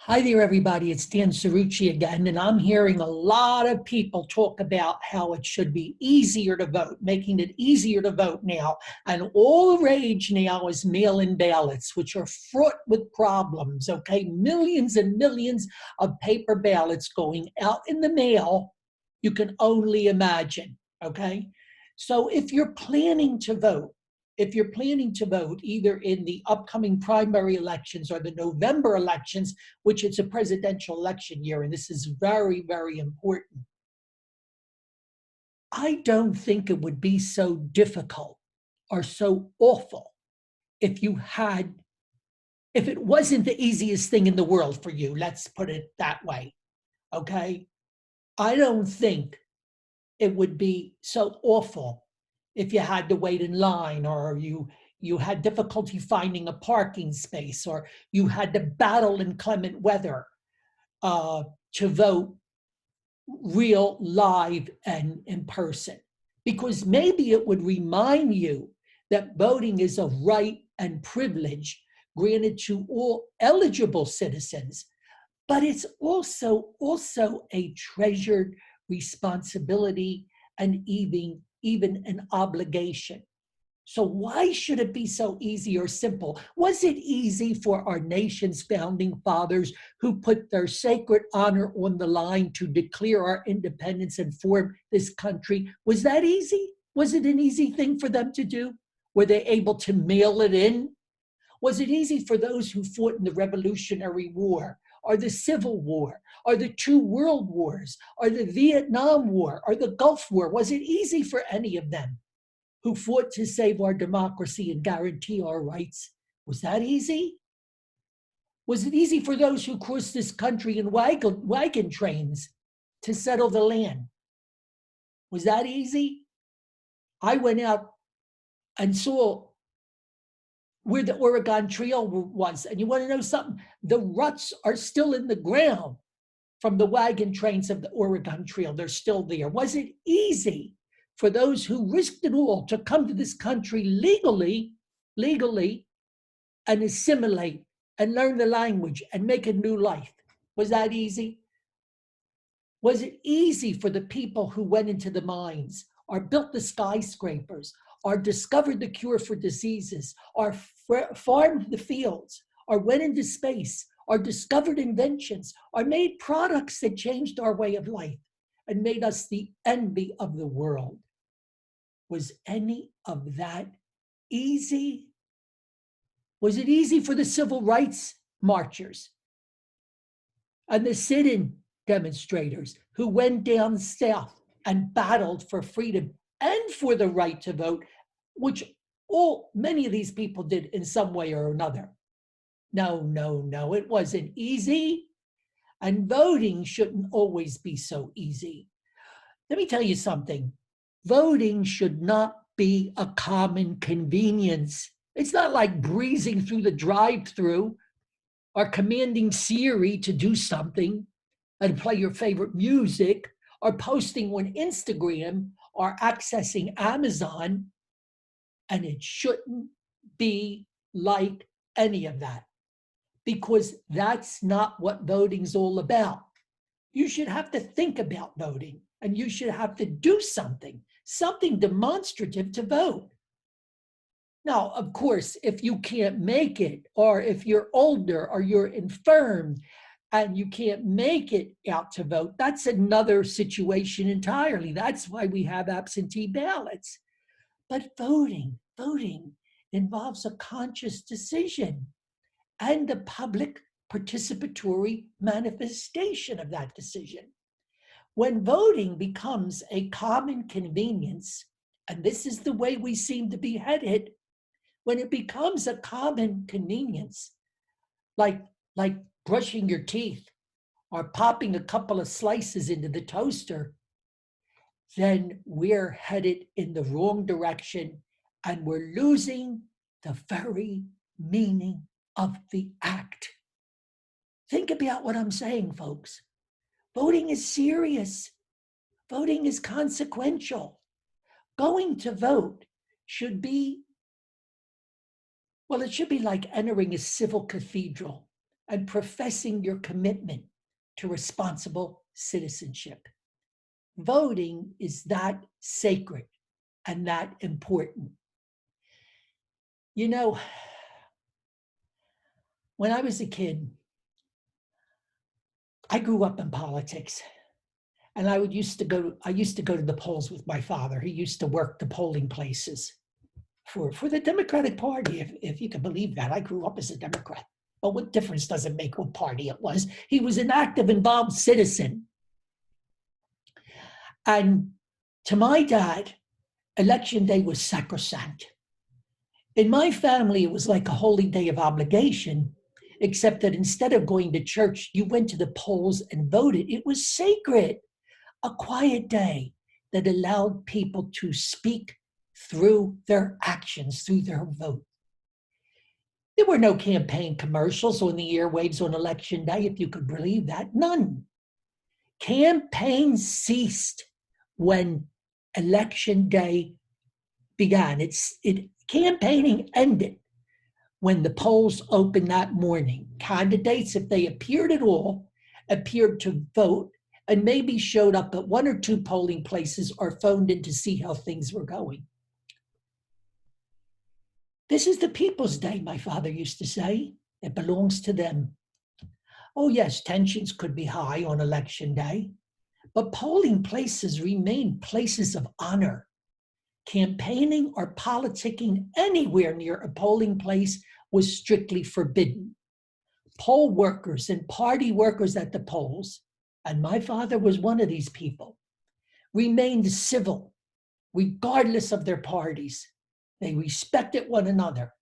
Hi there, everybody. It's Dan Cerrucci again, and I'm hearing a lot of people talk about how it should be easier to vote, making it easier to vote now. And all the rage now is mail-in ballots, which are fraught with problems, okay? Millions and millions of paper ballots going out in the mail, you can only imagine, okay? So if you're planning to vote, either in the upcoming primary elections or the November elections, which it's a presidential election year, and this is very, very important. I don't think it would be so difficult or so awful if if it wasn't the easiest thing in the world for you, let's put it that way, okay? I don't think it would be so awful if you had to wait in line, or you had difficulty finding a parking space, or you had to battle inclement weather to vote real, live, and in person. Because maybe it would remind you that voting is a right and privilege granted to all eligible citizens, but it's also a treasured responsibility and even an obligation. So why should it be so easy or simple? Was it easy for our nation's founding fathers, who put their sacred honor on the line to declare our independence and form this country? Was that easy? Was it an easy thing for them to do? Were they able to mail it in? Was it easy for those who fought in the Revolutionary War, or the Civil War, or the two World Wars, or the Vietnam War, or the Gulf War? Was it easy for any of them who fought to save our democracy and guarantee our rights? Was that easy? Was it easy for those who crossed this country in wagon trains to settle the land? Was that easy? I went out and saw where the Oregon Trail was. And you want to know something? The ruts are still in the ground from the wagon trains of the Oregon Trail. They're still there. Was it easy for those who risked it all to come to this country legally, and assimilate and learn the language and make a new life? Was that easy? Was it easy for the people who went into the mines, or built the skyscrapers, or discovered the cure for diseases, or farmed the fields, or went into space, or discovered inventions, or made products that changed our way of life and made us the envy of the world? Was any of that easy? Was it easy for the civil rights marchers and the sit-in demonstrators who went down south and battled for freedom and for the right to vote, which many of these people did in some way or another? No, it wasn't easy. And voting shouldn't always be so easy. Let me tell you something. Voting should not be a common convenience. It's not like breezing through the drive-through or commanding Siri to do something and play your favorite music, or posting on Instagram, or accessing Amazon. And it shouldn't be like any of that, because that's not what voting's all about. You should have to think about voting, and you should have to do something demonstrative to vote. Now, of course, if you can't make it, or if you're older, or you're infirm, and you can't make it out to vote, that's another situation entirely. That's why we have absentee ballots. But voting involves a conscious decision and the public participatory manifestation of that decision. When voting becomes a common convenience, and this is the way we seem to be headed, when it becomes a common convenience, like brushing your teeth or popping a couple of slices into the toaster, then we're headed in the wrong direction, and we're losing the very meaning of the act. Think about what I'm saying, folks. Voting is serious. Voting is consequential. Going to vote should be, well, it should be like entering a civil cathedral and professing your commitment to responsible citizenship. Voting is that sacred and that important. You know, when I was a kid, I grew up in politics. And I used to go to the polls with my father. He used to work the polling places for the Democratic Party, if you can believe that. I grew up as a Democrat. But what difference does it make what party it was? He was an active, involved citizen. And to my dad, election day was sacrosanct. In my family, it was like a holy day of obligation, except that instead of going to church, you went to the polls and voted. It was sacred, a quiet day that allowed people to speak through their actions, through their vote. There were no campaign commercials on the airwaves on election day, if you could believe that. None. Campaigns ceased when election day began. Campaigning ended when the polls opened that morning. Candidates, if they appeared at all, appeared to vote and maybe showed up at one or two polling places or phoned in to see how things were going. This is the people's day, my father used to say. It belongs to them. Oh yes, tensions could be high on election day, but polling places remain places of honor. Campaigning or politicking anywhere near a polling place was strictly forbidden. Poll workers and party workers at the polls, and my father was one of these people, remained civil, regardless of their parties. They respected one another.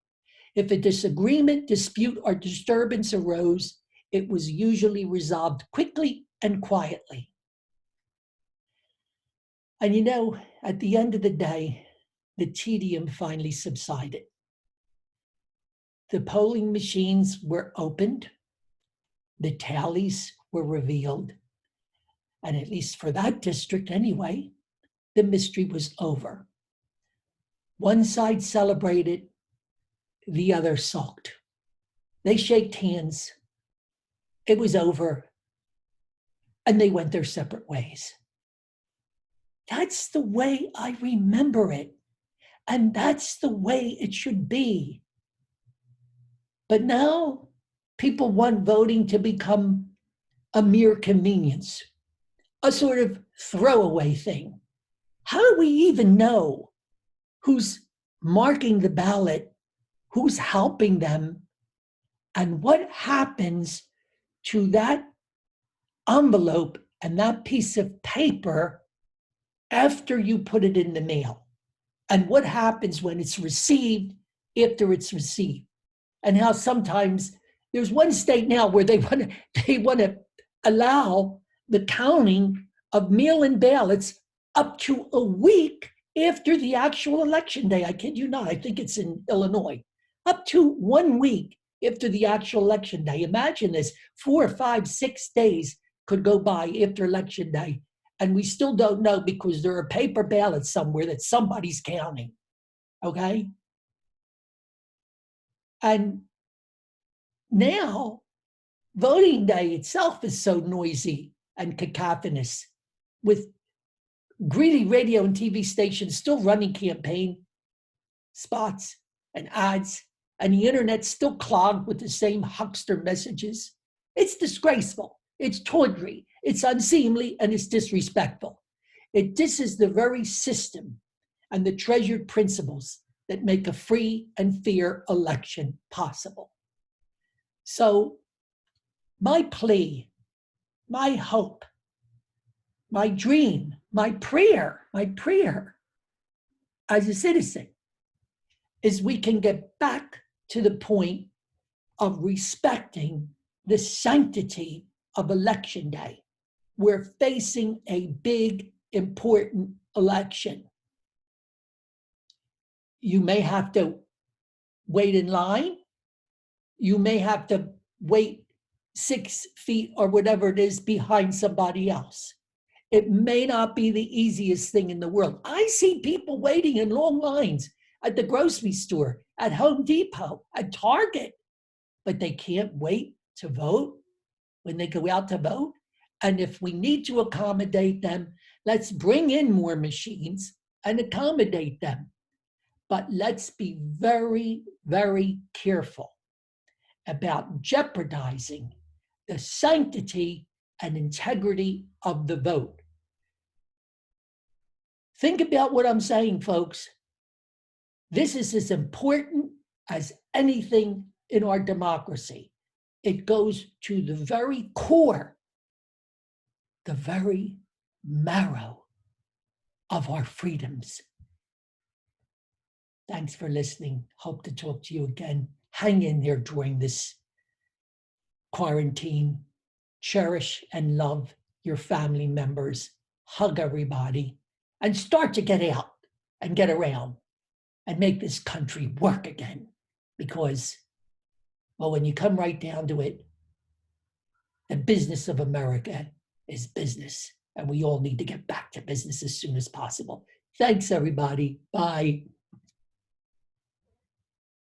If a disagreement, dispute, or disturbance arose, it was usually resolved quickly and quietly. And you know, at the end of the day, the tedium finally subsided. The polling machines were opened, the tallies were revealed, and at least for that district anyway, the mystery was over. One side celebrated, the other sulked. They shaked hands, it was over, and they went their separate ways. That's the way I remember it, and that's the way it should be. But now, people want voting to become a mere convenience, a sort of throwaway thing. How do we even know who's marking the ballot, who's helping them, and what happens to that envelope and that piece of paper after you put it in the mail? And what happens when it's received after it's received? And how sometimes there's one state now where they want to allow the counting of mail-in ballots up to a week after the actual election day. I kid you not. I think it's in Illinois. Up to 1 week after the actual election day. Imagine this, 4, 5, 6 days could go by after election day, and we still don't know because there are paper ballots somewhere that somebody's counting, okay? And now, voting day itself is so noisy and cacophonous, with greedy radio and TV stations still running campaign spots and ads, and the internet still clogged with the same huckster messages. It's disgraceful, it's tawdry, it's unseemly, and it's disrespectful. This is the very system and the treasured principles that make a free and fair election possible. So my plea, my hope, my dream, my prayer as a citizen is we can get back to the point of respecting the sanctity of election day. We're facing a big, important election. You may have to wait in line. You may have to wait 6 feet or whatever it is behind somebody else. It may not be the easiest thing in the world. I see people waiting in long lines at the grocery store, at Home Depot, at Target, but they can't wait to vote when they go out to vote. And if we need to accommodate them, let's bring in more machines and accommodate them. But let's be very, very careful about jeopardizing the sanctity and integrity of the vote. Think about what I'm saying, folks. This is as important as anything in our democracy. It goes to the very core, the very marrow of our freedoms. Thanks for listening. Hope to talk to you again. Hang in there during this quarantine. Cherish and love your family members. Hug everybody and start to get out and get around and make this country work again. Because, well, when you come right down to it, the business of America is business. And we all need to get back to business as soon as possible. Thanks, everybody. Bye.